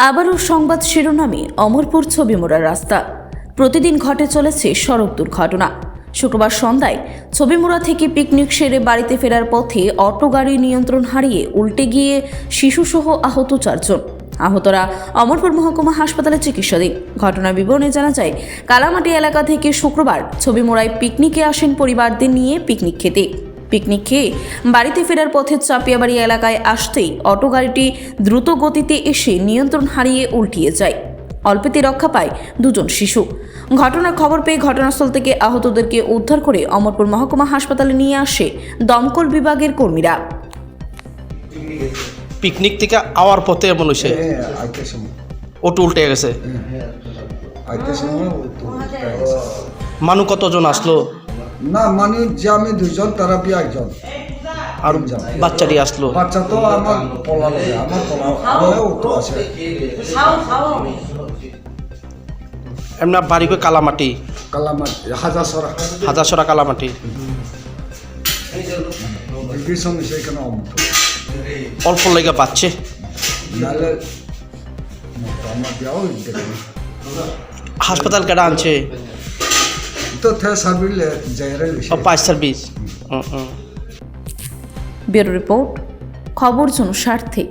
আবারও সংবাদ শিরোনামে অমরপুর ছবি মোড়া রাস্তা। প্রতিদিন ঘটে চলেছে সড়ক দুর্ঘটনা। শুক্রবার সন্ধ্যায় ছবিমোড়া থেকে পিকনিক সেরে বাড়িতে ফেরার পথে অটো গাড়ি নিয়ন্ত্রণ হারিয়ে উল্টে গিয়ে শিশুসহ আহত 4 জন। আহতরা অমরপুর মহকুমা হাসপাতালে চিকিৎসাধীন। ঘটনার বিবরণে জানা যায়, কালামাটি এলাকা থেকে শুক্রবার ছবিমোড়ায় পিকনিকে আসেন পরিবারদের নিয়ে পিকনিক খেতে। পিকনিক খেয়ে বাড়িতে ফেরার পথে চাপিয়াবাড়ি এলাকায় আসতেই অটো গাড়িটি দ্রুত গতিতে এসে নিয়ন্ত্রণ হারিয়ে উল্টিয়ে যায়। অল্পেতে রক্ষা পায় 2 জন শিশু। ঘটনার খবর পেয়ে ঘটনাস্থল থেকে আহতদেরকে উদ্ধার করে অমরপুর মহকুমা হাসপাতালে নিয়ে আসে দমকল বিভাগের কর্মীরা। পিকনিক থেকে আওয়ার পথে এমন হয়েছে, অটো উল্টে গেছে। মানুষ কতজন আসলো? না, মানুষ যে আমি 2 জন, তারা 1 জন আর বাচ্চাটি আসলো। বাচ্চা তো আমার পলা লাগে, আমার পলা তো আছে। এমনি বাড়ি কই? কালামাটি। কালামাটি হাজারসরা কালামাটি। সেখানে অল্প লেগে পাচ্ছে। নাহলে আমার বিয়াও হাসপাতাল কেডা আনছে? তো সার্ভিলে যাইরে ফায়ার সার্ভিস। ব্যুরো রিপোর্ট, খবর জনস্বার্থে।